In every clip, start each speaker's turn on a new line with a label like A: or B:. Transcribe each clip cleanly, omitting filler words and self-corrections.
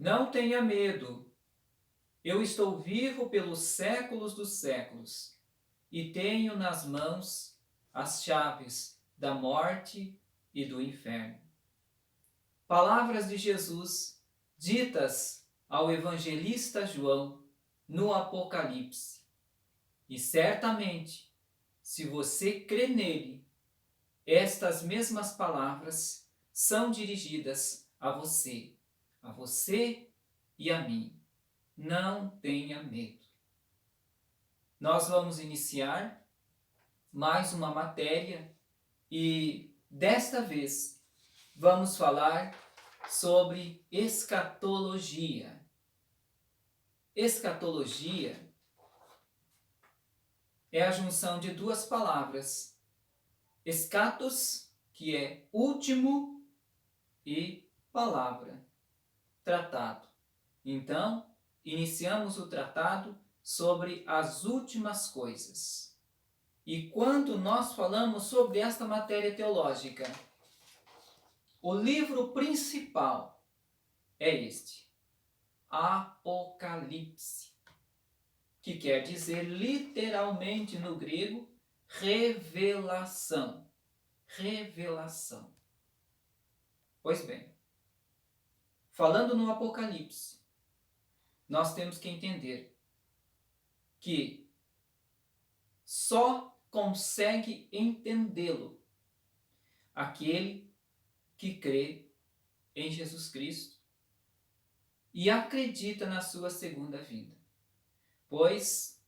A: Não tenha medo. Eu estou vivo pelos séculos dos séculos e tenho nas mãos as chaves da morte e do inferno. Palavras de Jesus ditas ao evangelista João no Apocalipse. E certamente, se você crê nele, estas mesmas palavras são dirigidas a você e a mim. Não tenha medo. Nós vamos iniciar mais uma matéria e desta vez vamos falar sobre escatologia. Escatologia é a junção de duas palavras: escatos, que é último, e palavra, tratado. Então, iniciamos o tratado sobre as últimas coisas. E quando nós falamos sobre esta matéria teológica, o livro principal é este, Apocalipse, que quer dizer literalmente no grego revelação. Revelação. Pois bem, falando no Apocalipse, nós temos que entender que só consegue entendê-lo aquele que crê em Jesus Cristo e acredita na sua segunda vinda. Pois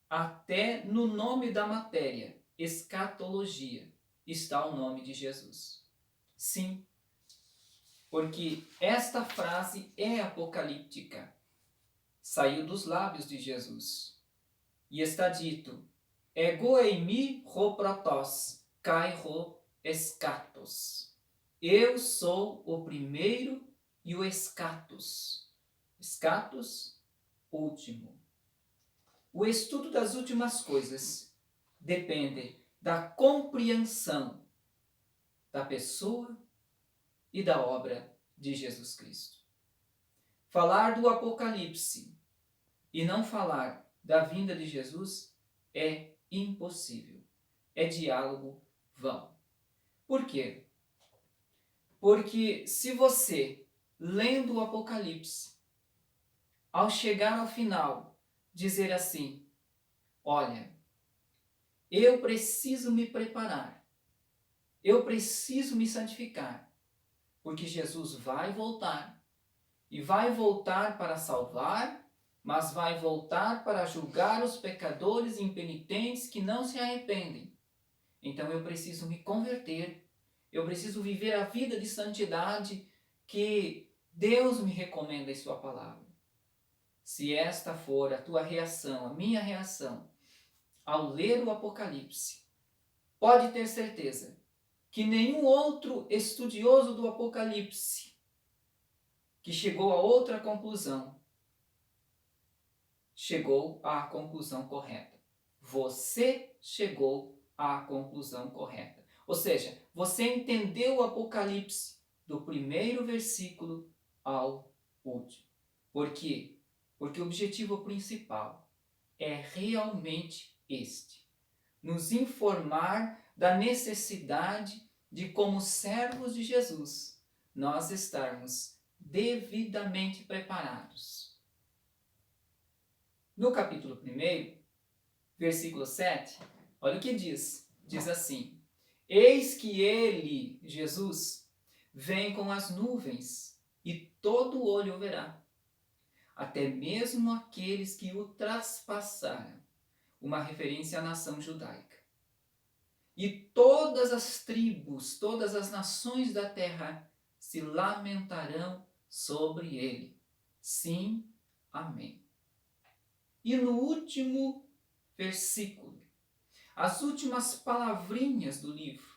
A: até no nome da matéria, escatologia, está o nome de Jesus. Sim, porque esta frase é apocalíptica. Saiu dos lábios de Jesus. E está dito, ego eimi ho protos, kai ho eschatos. Eu sou o primeiro e o eschatos. Eschatos, último. O estudo das últimas coisas depende da compreensão da pessoa e da obra de Jesus Cristo. Falar do Apocalipse e não falar da vinda de Jesus é impossível. É diálogo vão. Por quê? Porque se você, lendo o Apocalipse, ao chegar ao final, dizer assim, olha, eu preciso me preparar, eu preciso me santificar, porque Jesus vai voltar, e vai voltar para salvar, mas vai voltar para julgar os pecadores impenitentes que não se arrependem. Então eu preciso me converter, eu preciso viver a vida de santidade que Deus me recomenda em sua palavra. Se esta for a tua reação, a minha reação, ao ler o Apocalipse, pode ter certeza que nenhum outro estudioso do Apocalipse que chegou a outra conclusão, chegou à conclusão correta. Você chegou à conclusão correta. Ou seja, você entendeu o Apocalipse do primeiro versículo ao último. Por quê? Porque o objetivo principal é realmente este: nos informar da necessidade de, como servos de Jesus, nós estarmos devidamente preparados. No capítulo 1, versículo 7, olha o que diz. Diz assim, eis que ele, Jesus, vem com as nuvens, e todo olho o verá, até mesmo aqueles que o traspassaram. Uma referência à nação judaica. E todas as tribos, todas as nações da terra se lamentarão sobre ele. Sim, amém. E no último versículo, as últimas palavrinhas do livro,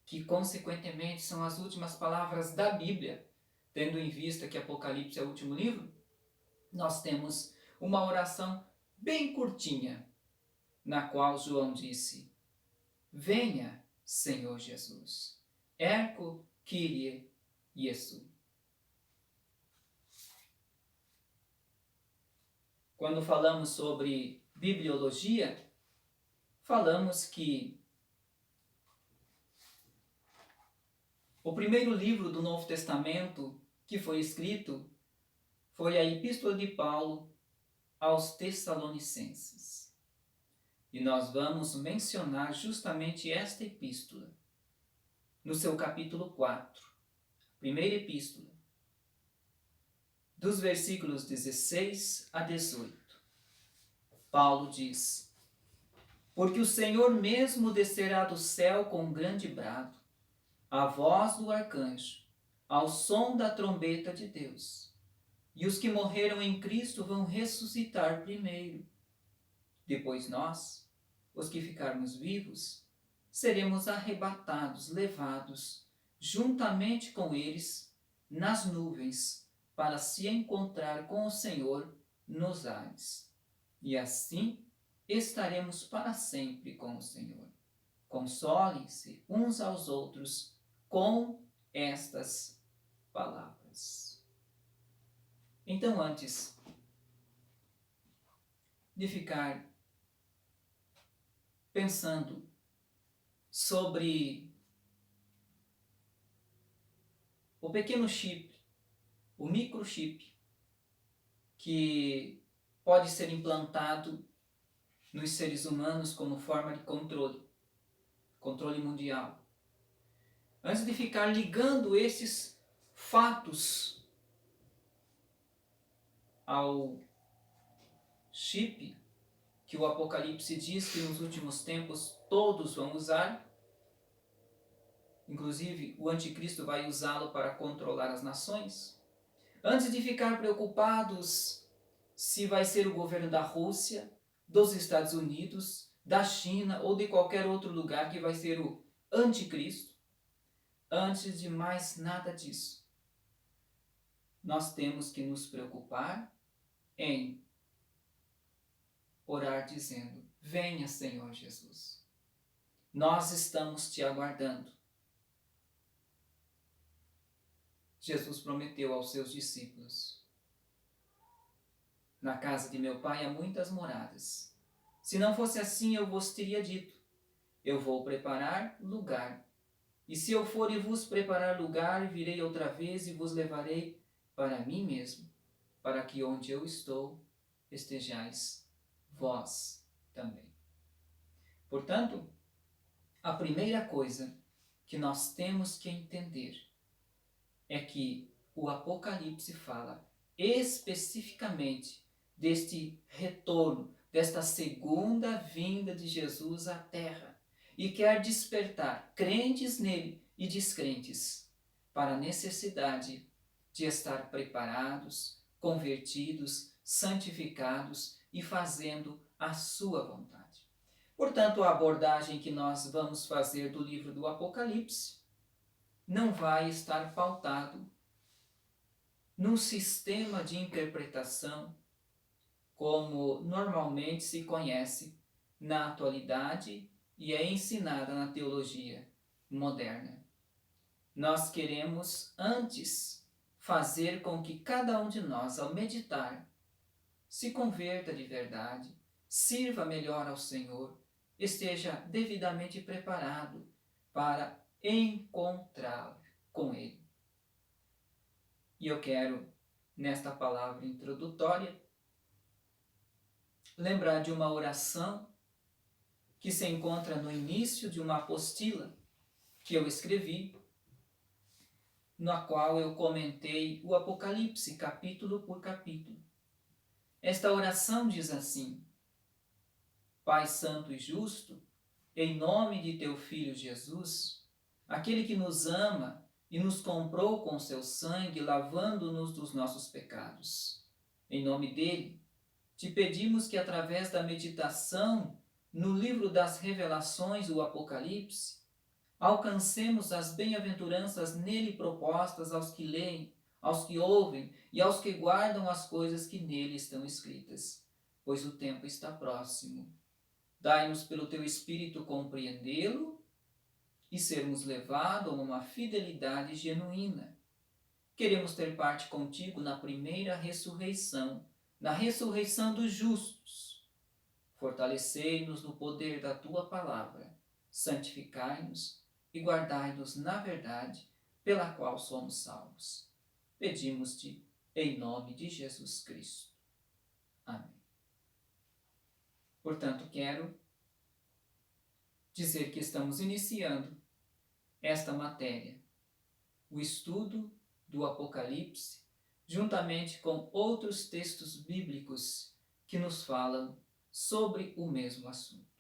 A: que consequentemente são as últimas palavras da Bíblia, tendo em vista que Apocalipse é o último livro, nós temos uma oração bem curtinha, na qual João disse, venha, Senhor Jesus, Erco Kyrie Jesu. quando falamos sobre bibliologia, falamos que o primeiro livro do Novo Testamento que foi escrito foi a Epístola de Paulo aos Tessalonicenses. E nós vamos mencionar justamente esta epístola no seu capítulo 4, primeira epístola, dos versículos 16 a 18. Paulo diz: porque o Senhor mesmo descerá do céu com um grande brado, a voz do arcanjo, ao som da trombeta de Deus. E os que morreram em Cristo vão ressuscitar primeiro. Depois nós, os que ficarmos vivos, seremos arrebatados, levados, juntamente com eles, nas nuvens, para se encontrar com o Senhor nos ares. E assim estaremos para sempre com o Senhor. Consolem-se uns aos outros com estas palavras. Então, antes de ficar pensando sobre o pequeno chip, o microchip, que pode ser implantado nos seres humanos como forma de controle mundial. Antes de ficar ligando esses fatos ao chip que o Apocalipse diz que nos últimos tempos todos vão usar, inclusive o anticristo vai usá-lo para controlar as nações. Antes de ficar preocupados se vai ser o governo da Rússia, dos Estados Unidos, da China ou de qualquer outro lugar que vai ser o anticristo, antes de mais nada disso, nós temos que nos preocupar em orar dizendo: venha, Senhor Jesus, nós estamos te aguardando. Jesus prometeu aos seus discípulos: na casa de meu Pai há muitas moradas. Se não fosse assim, eu vos teria dito: eu vou preparar lugar. E se eu for e vos preparar lugar, virei outra vez e vos levarei para mim mesmo, para que onde eu estou estejais vós também. Portanto, a primeira coisa que nós temos que entender é que o Apocalipse fala especificamente deste retorno, desta segunda vinda de Jesus à Terra, e quer despertar crentes nele e descrentes para a necessidade de estar preparados, convertidos, santificados e fazendo a sua vontade. Portanto, a abordagem que nós vamos fazer do livro do Apocalipse não vai estar pautado num sistema de interpretação como normalmente se conhece na atualidade e é ensinada na teologia moderna. Nós queremos antes fazer com que cada um de nós, ao meditar, se converta de verdade, sirva melhor ao Senhor, esteja devidamente preparado para encontrá-lo com Ele. E eu quero, nesta palavra introdutória, lembrar de uma oração que se encontra no início de uma apostila que eu escrevi, na qual eu comentei o Apocalipse, capítulo por capítulo. Esta oração diz assim: Pai Santo e Justo, em nome de Teu Filho Jesus, aquele que nos ama e nos comprou com seu sangue, lavando-nos dos nossos pecados. Em nome dele, te pedimos que através da meditação no livro das revelações, o Apocalipse, alcancemos as bem-aventuranças nele propostas aos que leem, aos que ouvem e aos que guardam as coisas que nele estão escritas, pois o tempo está próximo. Dai-nos pelo teu Espírito compreendê-lo e sermos levados a uma fidelidade genuína. Queremos ter parte contigo na primeira ressurreição, na ressurreição dos justos. Fortalecei-nos no poder da tua palavra, santificai-nos e guardai-nos na verdade, pela qual somos salvos. Pedimos-te em nome de Jesus Cristo. Amém. Portanto, quero dizer que estamos iniciando esta matéria, o estudo do Apocalipse, juntamente com outros textos bíblicos que nos falam sobre o mesmo assunto.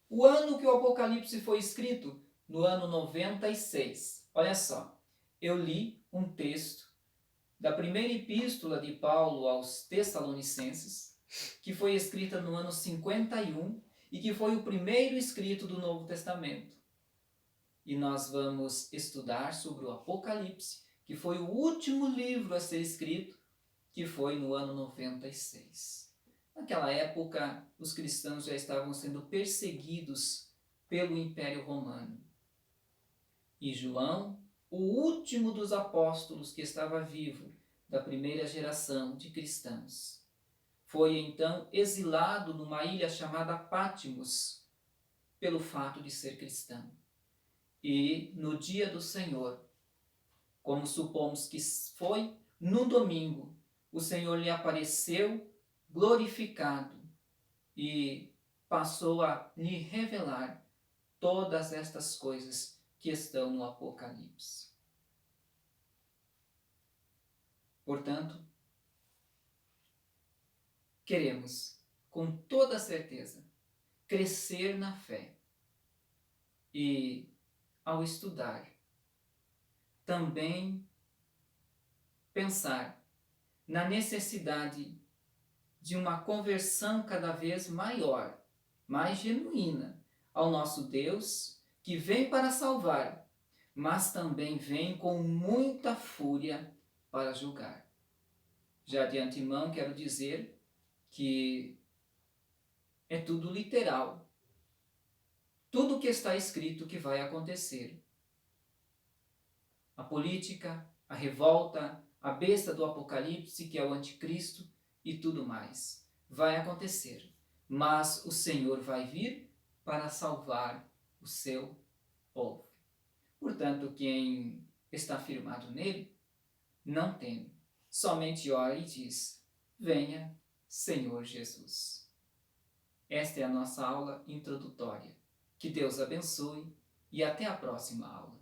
A: O ano que o Apocalipse foi escrito, no ano 96. Olha só, eu li um texto da primeira epístola de Paulo aos Tessalonicenses, que foi escrita no ano 51 e que foi o primeiro escrito do Novo Testamento. E nós vamos estudar sobre o Apocalipse, que foi o último livro a ser escrito, que foi no ano 96. Naquela época, os cristãos já estavam sendo perseguidos pelo Império Romano. E João, o último dos apóstolos que estava vivo da primeira geração de cristãos, foi então exilado numa ilha chamada Patmos, pelo fato de ser cristão. E no dia do Senhor, como supomos que foi no domingo, o Senhor lhe apareceu glorificado e passou a lhe revelar todas estas coisas que estão no Apocalipse. Portanto, queremos, com toda certeza, crescer na fé e, ao estudar, também pensar na necessidade de uma conversão cada vez maior, mais genuína, ao nosso Deus, que vem para salvar, mas também vem com muita fúria para julgar. Já de antemão quero dizer que é tudo literal. Tudo que está escrito que vai acontecer. A política, a revolta, a besta do Apocalipse, que é o anticristo, e tudo mais. Vai acontecer. Mas o Senhor vai vir para salvar o seu povo. Portanto, quem está firmado nele, não teme. Somente ora e diz: venha, Senhor Jesus. Esta é a nossa aula introdutória. Que Deus abençoe e até a próxima aula.